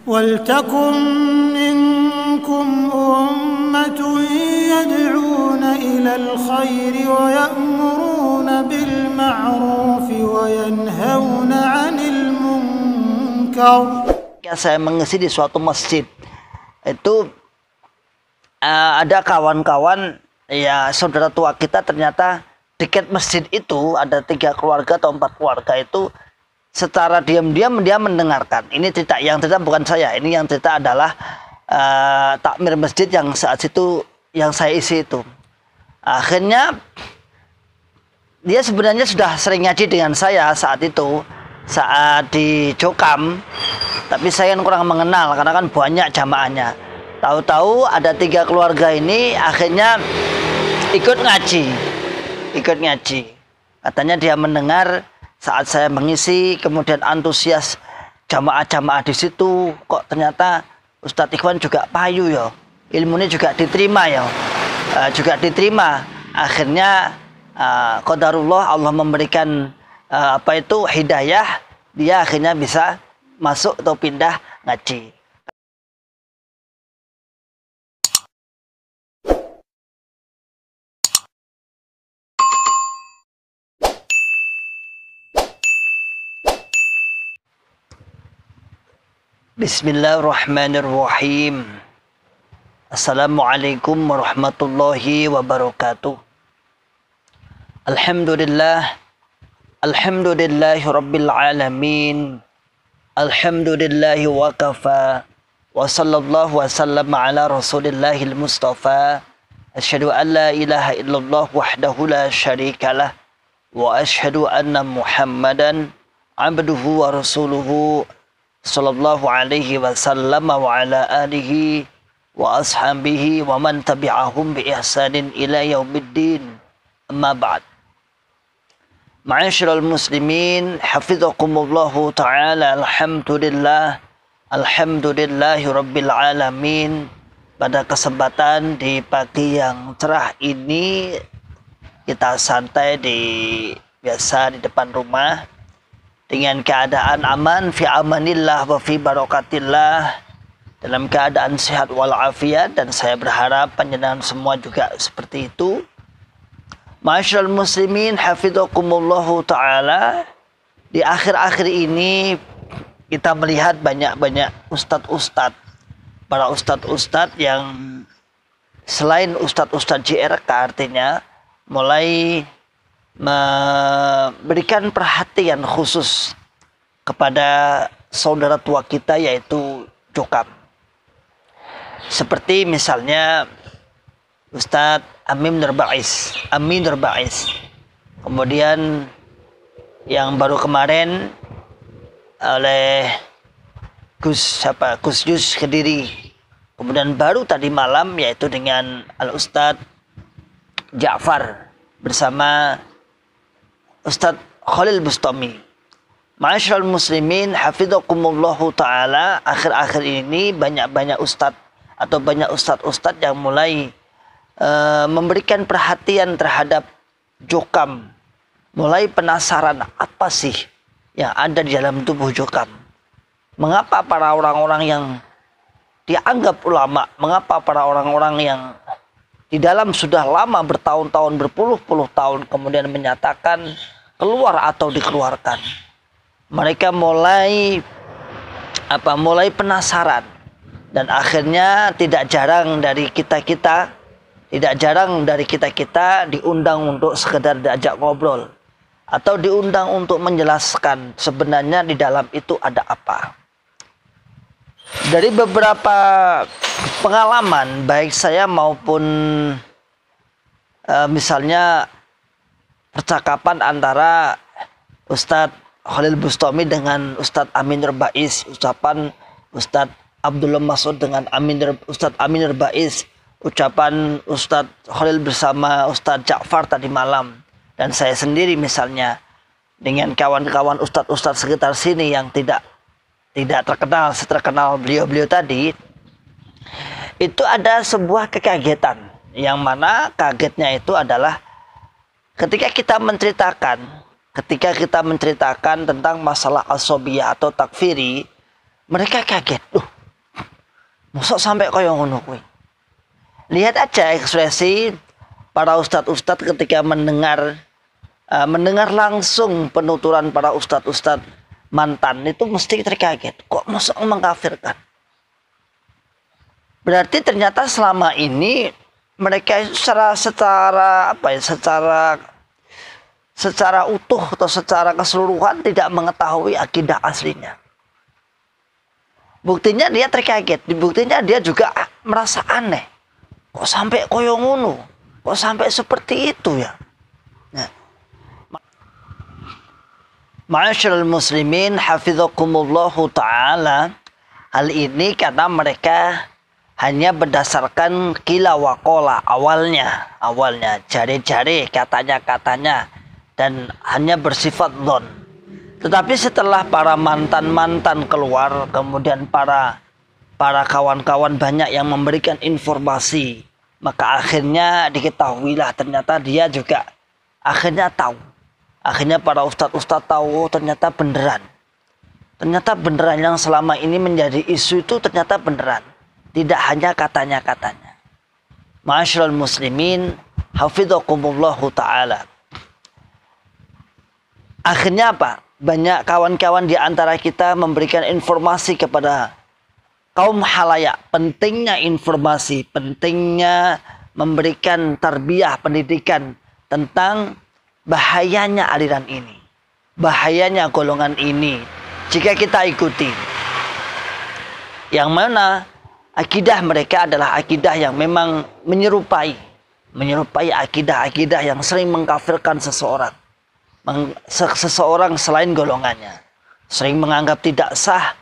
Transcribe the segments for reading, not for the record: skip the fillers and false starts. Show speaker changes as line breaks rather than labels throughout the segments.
وَلْتَكُنْ مِنْكُمْ أُمَّةٌ يَدْعُونَ إِلَى الْخَيْرِ وَيَأْمُرُونَ بِالْمَعْرُوفِ وَيَنْهَوْنَ عَنِ الْمُنْكَرِ.
Saya mengisi di suatu masjid, itu ada kawan-kawan, ya saudara tua kita, ternyata dekat masjid itu ada 3 keluarga atau 4 keluarga itu secara diam-diam dia mendengarkan. Ini cerita, yang cerita bukan saya, ini yang cerita adalah takmir masjid yang saat itu yang saya isi itu. Akhirnya dia sebenarnya sudah sering ngaji dengan saya saat itu, saat di Jokam, tapi saya kurang mengenal karena kan banyak jamaahnya. Tahu-tahu ada 3 keluarga ini akhirnya ikut ngaji. Katanya dia mendengar saat saya mengisi, kemudian antusias jamaah-jamaah di situ. Kok ternyata Ustadz Ikhwan juga payu ya, ilmunya juga diterima ya, Akhirnya qadarullah, Allah memberikan hidayah, dia akhirnya bisa masuk atau pindah ngaji. Bismillahirrahmanirrahim. Assalamualaikum warahmatullahi wabarakatuh. Alhamdulillahi rabbil alamin. Alhamdulillahi wa kafa. Wa sallallahu wa sallam ala rasulillahil mustafa. Asyhadu an la ilaha illallah wahdahu la syarikalah. Wa asyhadu anna Muhammadan abduhu wa rasuluhu sallallahu alaihi wasallam wa ala alihi wa ashabihi wa man tabi'ahum bi ihsanin ila yaumiddin. Amma ba'd. Ma'asyiral muslimin, hafizakumullahu ta'ala. Alhamdulillahi rabbil alamin. Pada kesempatan di pagi yang cerah ini, kita santai biasa di depan rumah dengan keadaan aman, fi amanillah wa fi barakatillah, dalam keadaan sehat walafiat, dan saya berharap panjenengan semua juga seperti itu. Ma'asyiral muslimin, hafizakumullahu ta'ala. Di akhir-akhir ini kita melihat banyak-banyak para ustadz yang selain ustadz JRK, artinya mulai memberikan perhatian khusus kepada saudara tua kita, yaitu Jokam. Seperti misalnya Ustadz Amin Nurbais. Kemudian yang baru kemarin oleh Gus Yus Kediri. Kemudian baru tadi malam yaitu dengan Al-Ustadz Ja'far bersama Ustadz Khalil Bustami. Ma'asyiral muslimin, hafizakumullahu ta'ala. Akhir-akhir ini banyak ustadz yang mulai memberikan perhatian terhadap Jokam. Mulai penasaran apa sih yang ada di dalam tubuh Jokam. Mengapa para orang-orang yang dianggap ulama, mengapa para orang-orang yang di dalam sudah lama bertahun-tahun, berpuluh-puluh tahun kemudian menyatakan keluar atau dikeluarkan. Mereka mulai penasaran, dan akhirnya tidak jarang dari kita diundang untuk sekedar diajak ngobrol atau diundang untuk menjelaskan sebenarnya di dalam itu ada apa. Dari beberapa pengalaman baik saya maupun misalnya percakapan antara Ustadz Khalil Bustami dengan Ustadz Amin Nurbais, ucapan Ustadz Abdullah Mas'ud dengan Ustadz Amin Nurbais, ucapan Ustadz Khalil bersama Ustadz Ja'far tadi malam, dan saya sendiri misalnya dengan kawan-kawan ustadz-ustadz sekitar sini yang tidak terkenal seterkenal beliau-beliau tadi, itu ada sebuah kekagetan, yang mana kagetnya itu adalah ketika kita menceritakan tentang masalah asobiyah atau takfiri, mereka kaget. Mosok sampai kaya ngono kuwi. Lihat aja ekspresi para ustadz-ustadz ketika mendengar langsung penuturan para ustadz-ustadz mantan itu mesti terkaget. Kok mosok mengkafirkan? Berarti ternyata selama ini mereka secara utuh atau secara keseluruhan tidak mengetahui akidah aslinya. Buktinya dia terkaget, buktinya dia juga merasa aneh. Kok sampai koyo ngono? Kok sampai seperti itu ya? Nah. Ma'asyiral muslimin hafizakumullahu taala, hal ini karena mereka hanya berdasarkan qila wa qala awalnya jare-jare katanya dan hanya bersifat dhon. Tetapi setelah para mantan keluar, kemudian para kawan-kawan banyak yang memberikan informasi, maka akhirnya diketahuilah ternyata dia juga akhirnya tahu. Akhirnya para ustadz tahu ternyata beneran. Ternyata beneran yang selama ini menjadi isu itu ternyata beneran. Tidak hanya katanya-katanya. Ma'asyiral muslimin hafizakumullahu ta'ala. Akhirnya apa? Banyak kawan-kawan di antara kita memberikan informasi kepada kaum halayak. Pentingnya informasi, pentingnya memberikan tarbiyah, pendidikan tentang bahayanya aliran ini. Bahayanya golongan ini jika kita ikuti. Yang mana akidah mereka adalah akidah yang memang menyerupai akidah-akidah yang sering mengkafirkan seseorang selain golongannya, sering menganggap tidak sah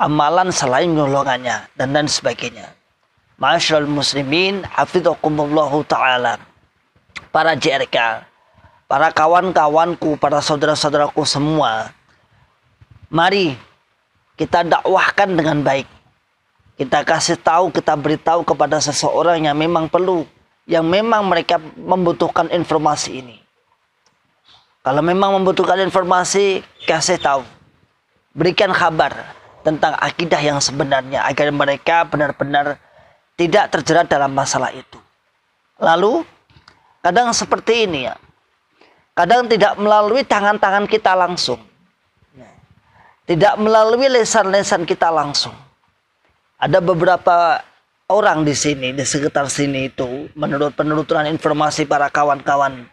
amalan selain golongannya dan sebagainya. Ma'asyiral muslimin hafizakumullahu taala, para JRK, para kawan-kawanku, para saudara-saudaraku semua, mari kita dakwahkan dengan baik. Kita kasih tahu, kita beritahu kepada seseorang yang memang perlu, yang memang mereka membutuhkan informasi ini. Kalau memang membutuhkan informasi, kasih tahu. Berikan kabar tentang akidah yang sebenarnya agar mereka benar-benar tidak terjerat dalam masalah itu. Lalu, kadang seperti ini ya. Kadang tidak melalui tangan-tangan kita langsung. Tidak melalui lesan-lesan kita langsung. Ada beberapa orang di sini, di sekitar sini itu, menurut penuturan informasi para kawan-kawan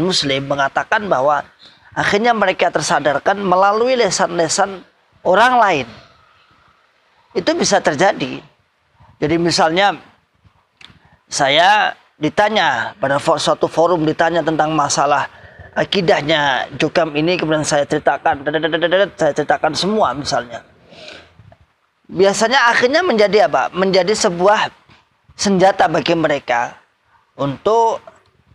muslim mengatakan bahwa akhirnya mereka tersadarkan melalui lesan-lesan orang lain. Itu bisa terjadi. Jadi misalnya saya ditanya pada suatu forum, ditanya tentang masalah akidahnya Jokam ini, kemudian saya ceritakan semua misalnya. Biasanya akhirnya menjadi apa? Menjadi sebuah senjata bagi mereka untuk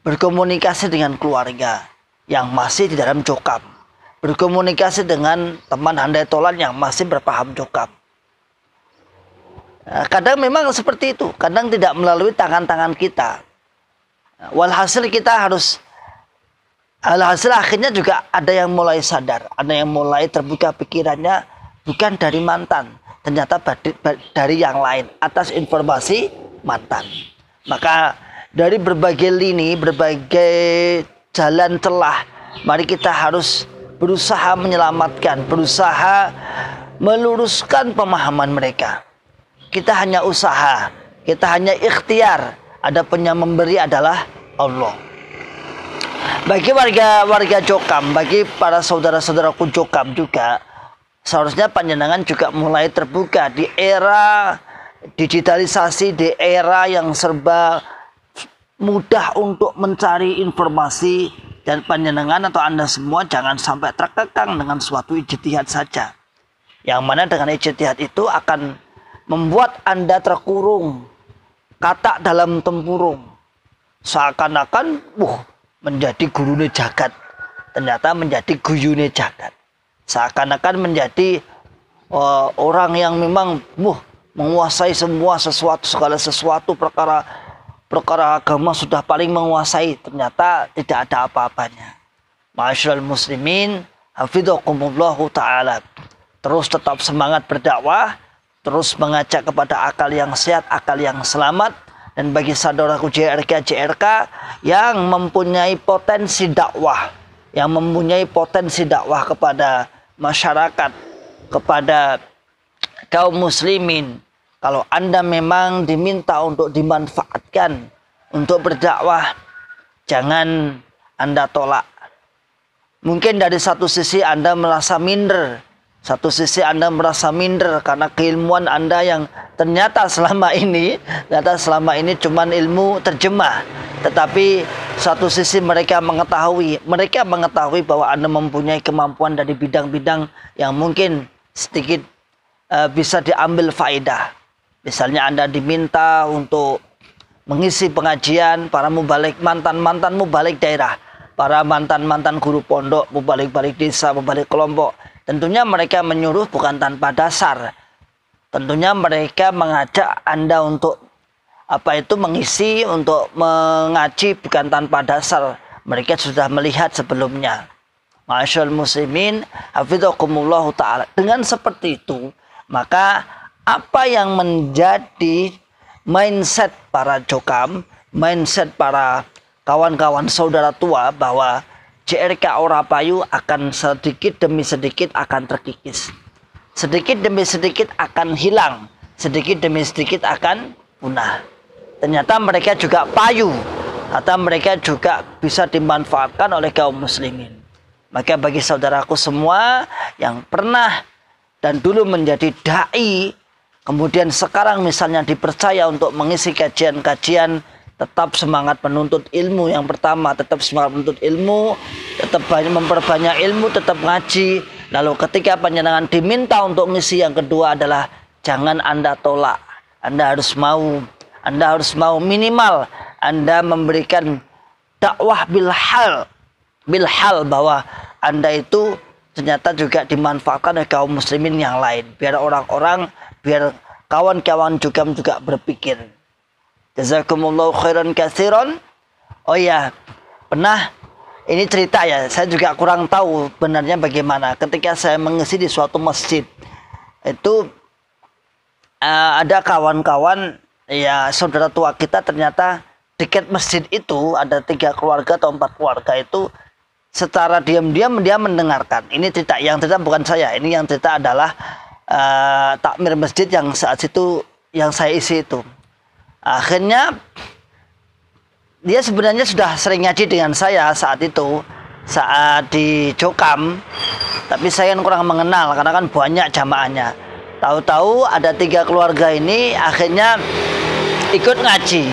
berkomunikasi dengan keluarga yang masih di dalam Jokam, berkomunikasi dengan teman handai tolan yang masih berpaham Jokam. Kadang memang seperti itu, kadang tidak melalui tangan-tangan kita. Walhasil akhirnya juga ada yang mulai sadar, ada yang mulai terbuka pikirannya, bukan dari mantan, ternyata dari yang lain atas informasi mantan. Maka dari berbagai lini, berbagai jalan celah, mari kita harus berusaha menyelamatkan, berusaha meluruskan pemahaman mereka. Kita hanya usaha, kita hanya ikhtiar. Adapun yang memberi adalah Allah. Bagi warga Jokam, bagi para saudara-saudaraku Jokam juga, seharusnya panjenengan juga mulai terbuka di era digitalisasi, di era yang serba mudah untuk mencari informasi, dan panjenengan atau Anda semua jangan sampai terkekang dengan suatu ijtihad saja. Yang mana dengan ijtihad itu akan membuat Anda terkurung, katak dalam tempurung. Seakan-akan menjadi gurune jagat, ternyata menjadi guyune jagat. Seakan-akan menjadi orang yang memang menguasai segala sesuatu perkara agama sudah paling menguasai, ternyata tidak ada apa-apanya. Ma'asyiral muslimin hafizakumullahu ta'ala, terus tetap semangat berdakwah, terus mengajak kepada akal yang sehat, akal yang selamat. Dan bagi saudaraku JRK yang mempunyai potensi dakwah, kepada masyarakat, kepada kaum muslimin, kalau Anda memang diminta untuk dimanfaatkan untuk berdakwah, jangan Anda tolak. Mungkin dari satu sisi Anda merasa minder, karena keilmuan Anda yang ternyata selama ini cuman ilmu terjemah. Tetapi satu sisi mereka mengetahui bahwa Anda mempunyai kemampuan dari bidang-bidang yang mungkin sedikit bisa diambil faedah. Misalnya Anda diminta untuk mengisi pengajian para mubalik, mantan mubalik daerah, para mantan guru pondok, mubalik desa, mubalik kelompok. Tentunya mereka menyuruh bukan tanpa dasar. Tentunya mereka mengajak Anda untuk mengisi, untuk mengaji bukan tanpa dasar. Mereka sudah melihat sebelumnya. Ma'asyiral muslimin, hafizakumullah ta'ala. Dengan seperti itu, maka apa yang menjadi mindset para jokam, mindset para kawan-kawan saudara tua, bahwa JRK Orapayu akan sedikit demi sedikit akan terkikis. Sedikit demi sedikit akan hilang. Sedikit demi sedikit akan punah. Ternyata mereka juga payu, atau mereka juga bisa dimanfaatkan oleh kaum muslimin. Maka bagi saudaraku semua yang pernah dan dulu menjadi da'i, kemudian sekarang misalnya dipercaya untuk mengisi kajian-kajian, tetap semangat menuntut ilmu. Yang pertama, tetap semangat menuntut ilmu, tetap memperbanyak ilmu, tetap ngaji. Lalu ketika panjenengan diminta untuk misi, yang kedua adalah jangan Anda tolak. Anda harus mau minimal Anda memberikan dakwah bilhal bahwa Anda itu ternyata juga dimanfaatkan oleh kaum muslimin yang lain. Biar kawan-kawan juga berpikir. Jazakumullahu khairan katsiran. Oh ya, ini cerita ya, saya juga kurang tahu benarnya bagaimana. Ketika saya mengisi di suatu masjid, itu ada kawan-kawan, ya saudara tua kita, ternyata dekat masjid itu ada 3 keluarga atau 4 keluarga itu secara diam-diam dia mendengarkan. Ini cerita, yang cerita bukan saya, ini yang cerita adalah takmir masjid yang saat itu yang saya isi itu. Akhirnya dia sebenarnya sudah sering ngaji dengan saya saat itu, saat di Jokam, tapi saya kurang mengenal karena kan banyak jamaahnya. Tahu-tahu ada 3 keluarga ini akhirnya ikut ngaji.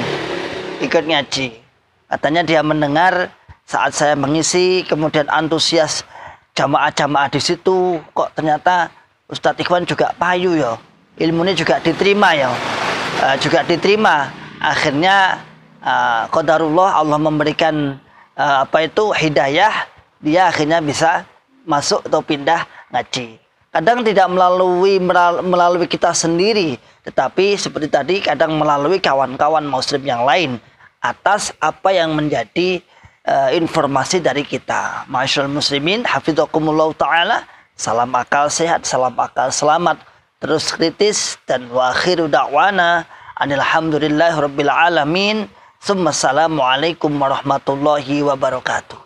Katanya dia mendengar saat saya mengisi, kemudian antusias jamaah-jamaah di situ. Kok ternyata Ustadz Ikhwan juga payu ya, ilmunya juga diterima ya. Akhirnya qadarullah, Allah memberikan hidayah, dia akhirnya bisa masuk atau pindah ngaji. Kadang tidak melalui kita sendiri, tetapi seperti tadi kadang melalui kawan-kawan muslim yang lain atas apa yang menjadi informasi dari kita. Ma'asyiral muslimin, hafizakumullah ta'ala. Salam akal sehat, salam akal selamat, terus kritis, dan wa akhiru da'wana alhamdulillahi rabbil alamin. Assalamualaikum warahmatullahi wabarakatuh.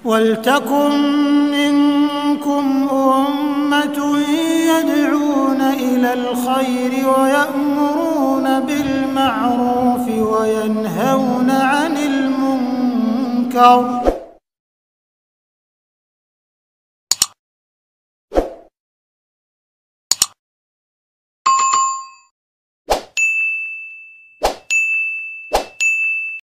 Waltakum minkum ummatun yad'una ilal khairi wa ya'muruna bil ma'rufi wa yanhauna 'anil munkar